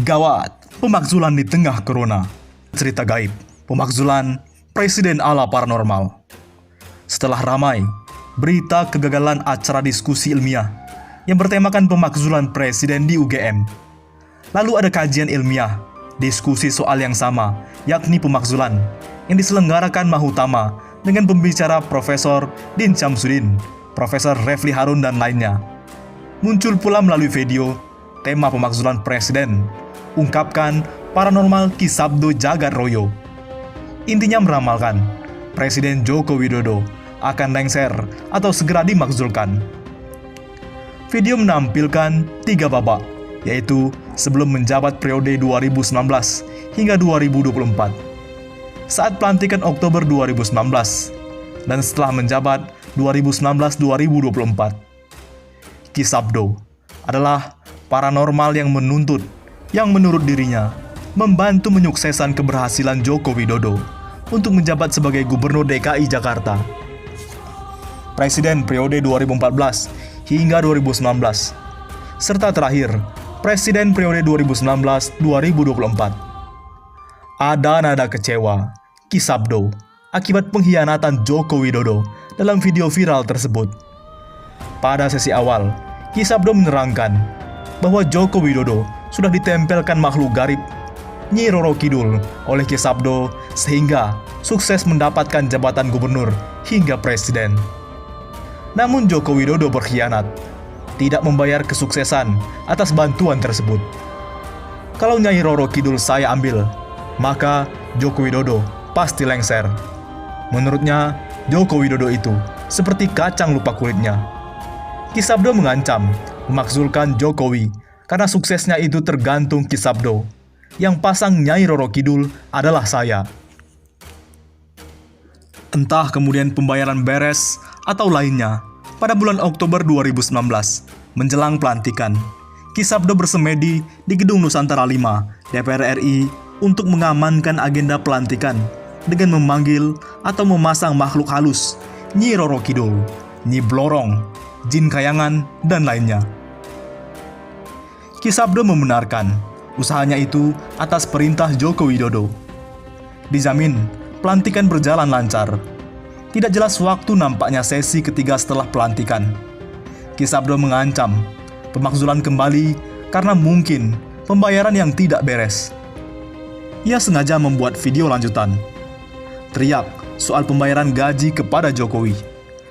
Gawat, pemakzulan di tengah corona. Cerita gaib, pemakzulan presiden ala paranormal. Setelah ramai, berita kegagalan acara diskusi ilmiah yang bertemakan pemakzulan presiden di UGM. Lalu ada kajian ilmiah, diskusi soal yang sama, yakni pemakzulan, yang diselenggarakan Mahutama dengan pembicara Profesor Din Syamsuddin, Profesor Refli Harun, dan lainnya. Muncul pula melalui video tema pemakzulan presiden, ungkapkan paranormal Ki Sabdo Jagat Royo. Intinya meramalkan Presiden Joko Widodo akan lengser atau segera dimakzulkan. Video menampilkan 3 babak, yaitu sebelum menjabat periode 2019 hingga 2024, saat pelantikan Oktober 2019, dan setelah menjabat 2019-2024. Ki Sabdo adalah paranormal yang menuntut, yang menurut dirinya membantu menyukseskan keberhasilan Joko Widodo untuk menjabat sebagai Gubernur DKI Jakarta. Presiden periode 2014 hingga 2019, serta terakhir Presiden periode 2019-2024. Ada nada kecewa Ki Sabdo akibat pengkhianatan Joko Widodo dalam video viral tersebut. Pada sesi awal, Ki Sabdo menerangkan bahwa Joko Widodo sudah ditempelkan makhluk gaib Nyi Roro Kidul oleh Ki Sabdo sehingga sukses mendapatkan jabatan gubernur hingga presiden. Namun Joko Widodo berkhianat, tidak membayar kesuksesan atas bantuan tersebut. Kalau Nyai Roro Kidul saya ambil, maka Joko Widodo pasti lengser. Menurutnya, Joko Widodo itu seperti kacang lupa kulitnya. Ki Sabdo mengancam memakzulkan Jokowi karena suksesnya itu tergantung Ki Sabdo. Yang pasang Nyai Roro Kidul adalah saya. Entah kemudian pembayaran beres atau lainnya, pada bulan Oktober 2019, menjelang pelantikan, Ki Sabdo bersemedi di Gedung Nusantara 5, DPR RI untuk mengamankan agenda pelantikan dengan memanggil atau memasang makhluk halus, Nyi Roro Kidul, Nyi Blorong, Jin Kayangan, dan lainnya. Ki Sabdo membenarkan usahanya itu atas perintah Joko Widodo. Dijamin pelantikan berjalan lancar. Tidak jelas waktu nampaknya sesi ketiga setelah pelantikan. Ki Sabdo mengancam pemakzulan kembali karena mungkin pembayaran yang tidak beres. Ia sengaja membuat video lanjutan, teriak soal pembayaran gaji kepada Jokowi,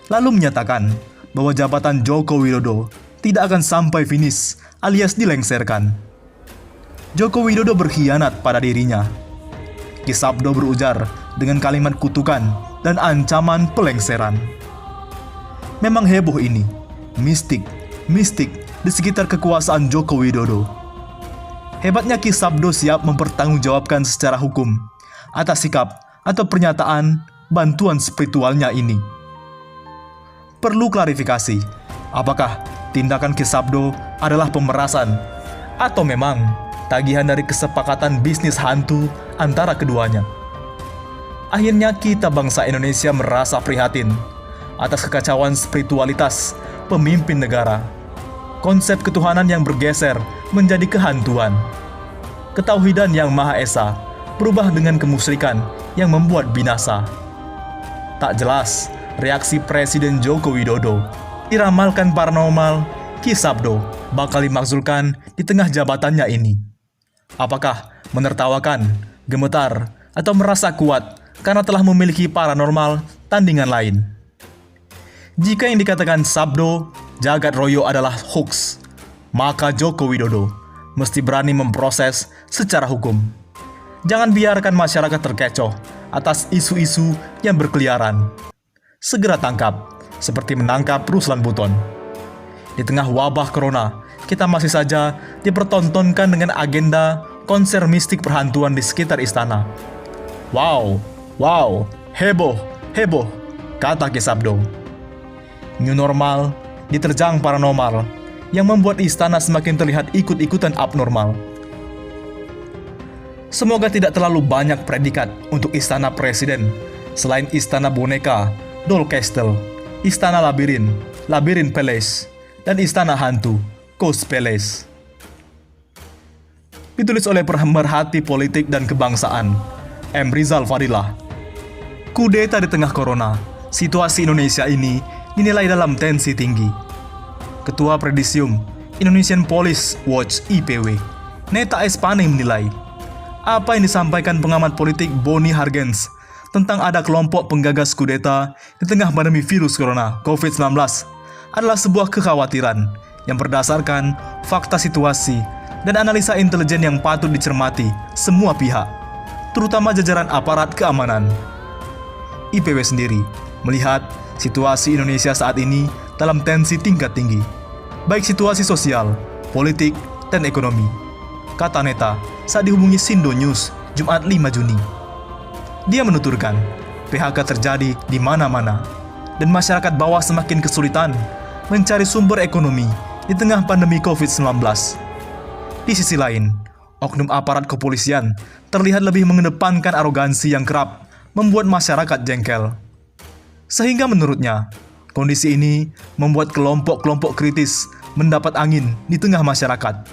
lalu menyatakan bahwa jabatan Joko Widodo tidak akan sampai finish alias dilengserkan. Joko Widodo berkhianat pada dirinya. Ki Sabdo berujar dengan kalimat kutukan dan ancaman pelengseran. Memang heboh ini, mistik di sekitar kekuasaan Joko Widodo. Hebatnya Ki Sabdo siap mempertanggungjawabkan secara hukum atas sikap atau pernyataan bantuan spiritualnya ini. Perlu klarifikasi, apakah tindakan Ki Sabdo adalah pemerasan atau memang tagihan dari kesepakatan bisnis hantu antara keduanya. Akhirnya kita bangsa Indonesia merasa prihatin atas kekacauan spiritualitas pemimpin negara. Konsep ketuhanan yang bergeser menjadi kehantuan. Ketauhidan yang Maha Esa berubah dengan kemusyrikan yang membuat binasa. Tak jelas reaksi Presiden Joko Widodo. Diramalkan paranormal, Ki Sabdo bakal dimakzulkan di tengah jabatannya ini. Apakah menertawakan, gemetar, atau merasa kuat karena telah memiliki paranormal tandingan lain? Jika yang dikatakan Sabdo Jagat Royo adalah hoax, maka Joko Widodo mesti berani memproses secara hukum. Jangan biarkan masyarakat terkecoh atas isu-isu yang berkeliaran. Segera tangkap, seperti menangkap Ruslan Buton. Di tengah wabah corona, kita masih saja dipertontonkan dengan agenda konser mistik perhantuan di sekitar istana. Wow, heboh, kata Ki Sabdo. New normal diterjang paranormal yang membuat istana semakin terlihat ikut-ikutan abnormal. Semoga tidak terlalu banyak predikat untuk istana presiden selain istana boneka, Doll Castle, istana labirin, Labirin Palace, dan istana hantu, Ghost Palace. Ditulis oleh pemerhati politik dan kebangsaan, M. Rizal Fadilah. Kudeta di tengah corona, situasi Indonesia ini dinilai dalam tensi tinggi. Ketua Predisium Indonesian Police Watch (IPW), Neta S. Paneng menilai, apa yang disampaikan pengamat politik Boni Hargens tentang ada kelompok penggagas kudeta di tengah pandemi virus corona COVID-19 adalah sebuah kekhawatiran yang berdasarkan fakta situasi dan analisa intelijen yang patut dicermati semua pihak, terutama jajaran aparat keamanan. IPW sendiri melihat situasi Indonesia saat ini dalam tensi tingkat tinggi, baik situasi sosial, politik, dan ekonomi, kata Neta saat dihubungi Sindo News Jumat 5 Juni. Dia menuturkan, PHK terjadi di mana-mana, dan masyarakat bawah semakin kesulitan mencari sumber ekonomi di tengah pandemi COVID-19. Di sisi lain, oknum aparat kepolisian terlihat lebih mengedepankan arogansi yang kerap membuat masyarakat jengkel. Sehingga menurutnya, kondisi ini membuat kelompok-kelompok kritis mendapat angin di tengah masyarakat.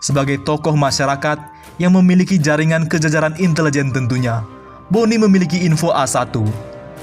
Sebagai tokoh masyarakat yang memiliki jaringan kejajaran intelijen tentunya, Boni memiliki info A1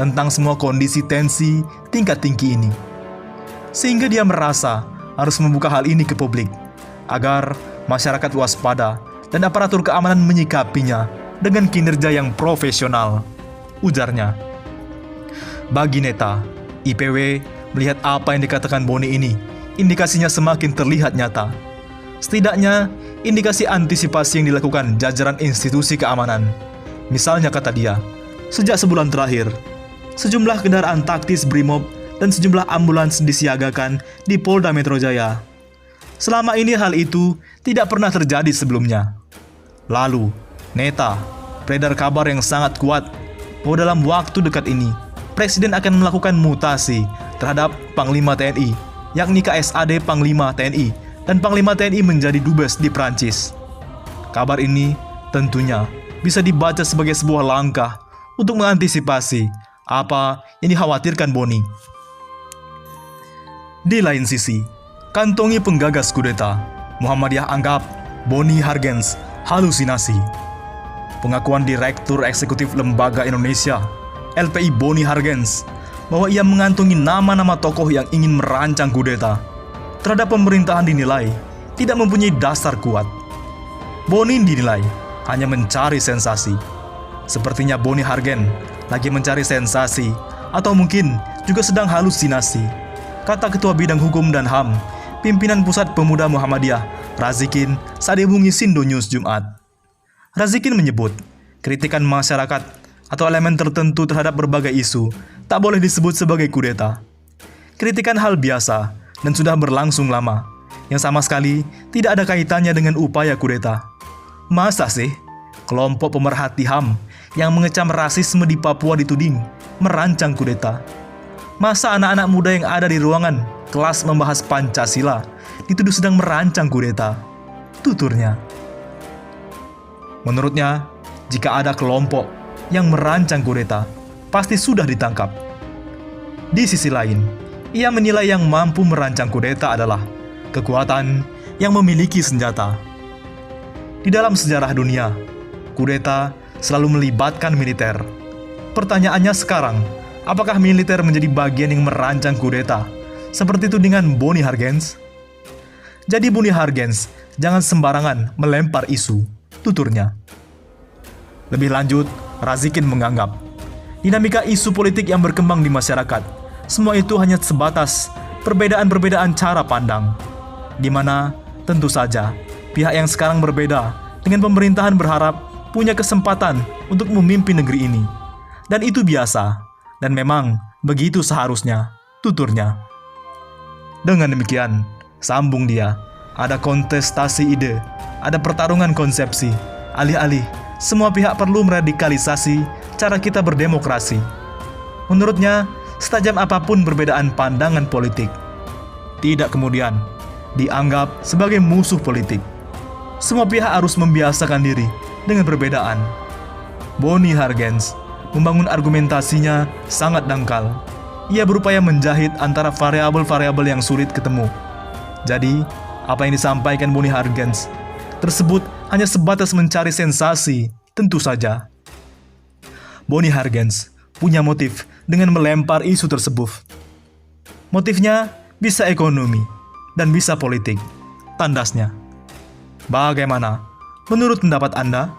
tentang semua kondisi tensi tingkat tinggi ini. Sehingga dia merasa harus membuka hal ini ke publik, agar masyarakat waspada dan aparatur keamanan menyikapinya dengan kinerja yang profesional, ujarnya. Bagi Neta, IPW melihat apa yang dikatakan Boni ini, indikasinya semakin terlihat nyata. Setidaknya, indikasi antisipasi yang dilakukan jajaran institusi keamanan. Misalnya kata dia, sejak sebulan terakhir, sejumlah kendaraan taktis Brimob dan sejumlah ambulans disiagakan di Polda Metro Jaya. Selama ini hal itu tidak pernah terjadi sebelumnya. Lalu, Neta beredar kabar yang sangat kuat bahwa dalam waktu dekat ini, Presiden akan melakukan mutasi terhadap Panglima TNI, yakni KSAD Panglima TNI, dan Panglima TNI menjadi Dubes di Prancis. Kabar ini tentunya bisa dibaca sebagai sebuah langkah untuk mengantisipasi apa yang dikhawatirkan Boni. Di lain sisi, kantongi penggagas kudeta, Muhammadiyah anggap Boni Hargens halusinasi. Pengakuan Direktur Eksekutif Lembaga Indonesia, LPI Boni Hargens, bahwa ia mengantongi nama-nama tokoh yang ingin merancang kudeta terhadap pemerintahan dinilai tidak mempunyai dasar kuat. Boni dinilai hanya mencari sensasi. Sepertinya Boni Hargens lagi mencari sensasi atau mungkin juga sedang halusinasi, kata Ketua Bidang Hukum dan HAM, Pimpinan Pusat Pemuda Muhammadiyah, Razikin, saat dihubungi Sindo News Jumat. Razikin menyebut, kritikan masyarakat atau elemen tertentu terhadap berbagai isu tak boleh disebut sebagai kudeta. Kritikan hal biasa dan sudah berlangsung lama, yang sama sekali tidak ada kaitannya dengan upaya kudeta. Masa sih kelompok pemerhati HAM yang mengecam rasisme di Papua dituding merancang kudeta? Masa anak-anak muda yang ada di ruangan kelas membahas Pancasila dituduh sedang merancang kudeta? Tuturnya. Menurutnya, jika ada kelompok yang merancang kudeta, pasti sudah ditangkap. Di sisi lain, ia menilai yang mampu merancang kudeta adalah kekuatan yang memiliki senjata. Di dalam sejarah dunia, kudeta selalu melibatkan militer. Pertanyaannya sekarang, apakah militer menjadi bagian yang merancang kudeta? Seperti tudingan Boni Hargens? Jadi Boni Hargens jangan sembarangan melempar isu, tuturnya. Lebih lanjut, Razikin menganggap dinamika isu politik yang berkembang di masyarakat, semua itu hanya sebatas perbedaan-perbedaan cara pandang, di mana tentu saja pihak yang sekarang berbeda dengan pemerintahan berharap punya kesempatan untuk memimpin negeri ini. Dan itu biasa, dan memang begitu seharusnya, tuturnya. Dengan demikian, sambung dia, ada kontestasi ide, ada pertarungan konsepsi, alih-alih semua pihak perlu meradikalisasi cara kita berdemokrasi. Menurutnya, setajam apapun perbedaan pandangan politik, tidak kemudian dianggap sebagai musuh politik. Semua pihak harus membiasakan diri dengan perbedaan. Boni Hargens membangun argumentasinya sangat dangkal. Ia berupaya menjahit antara variabel-variabel yang sulit ketemu. Jadi, apa yang disampaikan Boni Hargens tersebut hanya sebatas mencari sensasi, tentu saja. Bonnie Hargens punya motif dengan melempar isu tersebut. Motifnya bisa ekonomi dan bisa politik, tandasnya. Bagaimana menurut pendapat Anda?